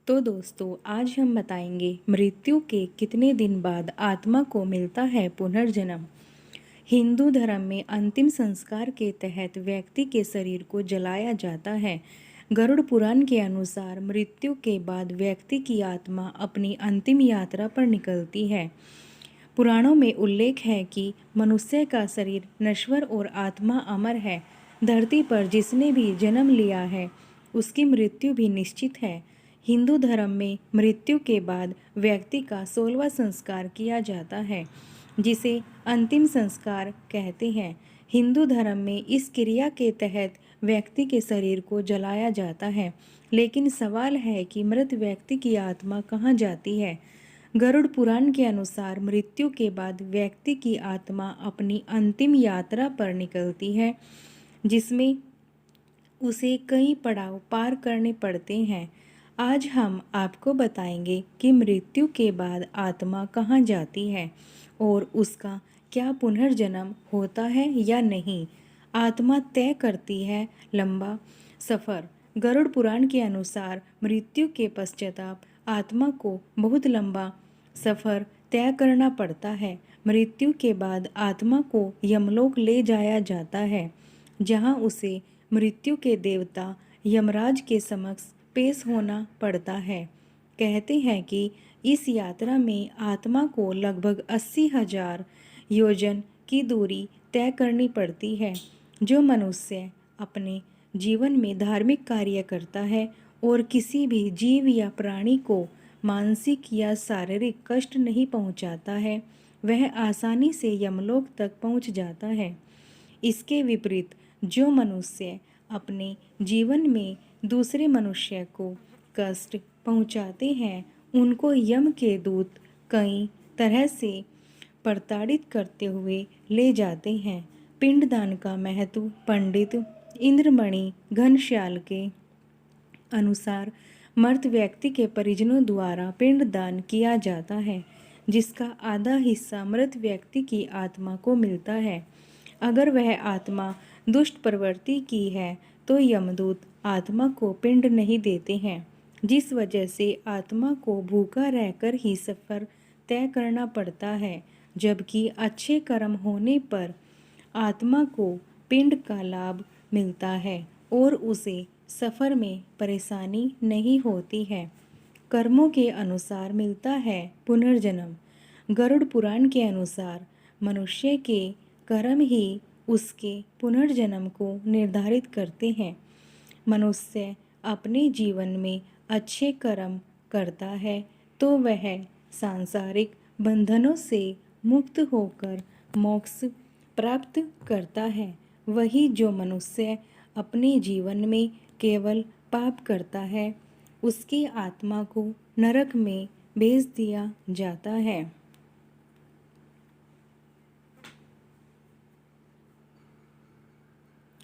तो दोस्तों आज हम बताएंगे मृत्यु के कितने दिन बाद आत्मा को मिलता है पुनर्जन्म। हिंदू धर्म में अंतिम संस्कार के तहत व्यक्ति के शरीर को जलाया जाता है। गरुड़ पुराण के अनुसार मृत्यु के बाद व्यक्ति की आत्मा अपनी अंतिम यात्रा पर निकलती है। पुराणों में उल्लेख है कि मनुष्य का शरीर नश्वर और आत्मा अमर है। धरती पर जिसने भी जन्म लिया है उसकी मृत्यु भी निश्चित है। हिंदू धर्म में मृत्यु के बाद व्यक्ति का 16वां संस्कार किया जाता है, जिसे अंतिम संस्कार कहते हैं। हिंदू धर्म में इस क्रिया के तहत व्यक्ति के शरीर को जलाया जाता है, लेकिन सवाल है कि मृत व्यक्ति की आत्मा कहाँ जाती है। गरुड़ पुराण के अनुसार मृत्यु के बाद व्यक्ति की आत्मा अपनी अंतिम यात्रा पर निकलती है, जिसमें उसे कई पड़ाव पार करने पड़ते हैं। आज हम आपको बताएंगे कि मृत्यु के बाद आत्मा कहाँ जाती है और उसका क्या पुनर्जन्म होता है या नहीं। आत्मा तय करती है लंबा सफ़र। गरुड़ पुराण के अनुसार मृत्यु के पश्चाताप आत्मा को बहुत लंबा सफ़र तय करना पड़ता है। मृत्यु के बाद आत्मा को यमलोक ले जाया जाता है, जहाँ उसे मृत्यु के देवता यमराज के समक्ष पेश होना पड़ता है। कहते हैं कि इस यात्रा में आत्मा को लगभग 80,000 योजन की दूरी तय करनी पड़ती है। जो मनुष्य अपने जीवन में धार्मिक कार्य करता है और किसी भी जीव या प्राणी को मानसिक या शारीरिक कष्ट नहीं पहुंचाता है, वह आसानी से यमलोक तक पहुंच जाता है। इसके विपरीत जो मनुष्य अपने जीवन में दूसरे मनुष्य को कष्ट पहुंचाते हैं, उनको यम के दूत कई तरह से प्रताड़ित करते हुए ले जाते हैं। पिंडदान का महत्व पंडित इंद्रमणि घनश्याल के अनुसार मृत व्यक्ति के परिजनों द्वारा पिंडदान किया जाता है, जिसका आधा हिस्सा मृत व्यक्ति की आत्मा को मिलता है। अगर वह आत्मा दुष्ट प्रवृत्ति की है तो यमदूत आत्मा को पिंड नहीं देते हैं, जिस वजह से आत्मा को भूखा रहकर ही सफ़र तय करना पड़ता है। जबकि अच्छे कर्म होने पर आत्मा को पिंड का लाभ मिलता है और उसे सफ़र में परेशानी नहीं होती है। कर्मों के अनुसार मिलता है पुनर्जन्म। गरुड़ पुराण के अनुसार मनुष्य के कर्म ही उसके पुनर्जन्म को निर्धारित करते हैं। मनुष्य अपने जीवन में अच्छे कर्म करता है तो वह सांसारिक बंधनों से मुक्त होकर मोक्ष प्राप्त करता है। वही जो मनुष्य अपने जीवन में केवल पाप करता है, उसकी आत्मा को नरक में भेज दिया जाता है।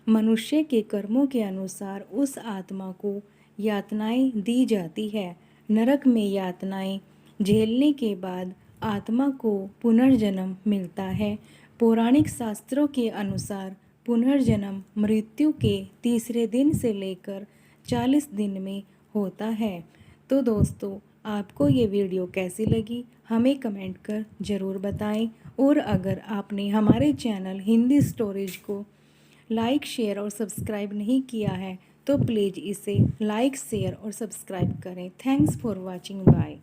मनुष्य के कर्मों के अनुसार उस आत्मा को यातनाएं दी जाती है। नरक में यातनाएं झेलने के बाद आत्मा को पुनर्जन्म मिलता है। पौराणिक शास्त्रों के अनुसार पुनर्जन्म मृत्यु के तीसरे दिन से लेकर 40 दिन में होता है। तो दोस्तों, आपको ये वीडियो कैसी लगी हमें कमेंट कर ज़रूर बताएं। और अगर आपने हमारे चैनल हिंदी स्टोरीज को लाइक, शेयर और सब्सक्राइब नहीं किया है तो प्लीज़ इसे लाइक, शेयर और सब्सक्राइब करें। Thanks for watching. बाय।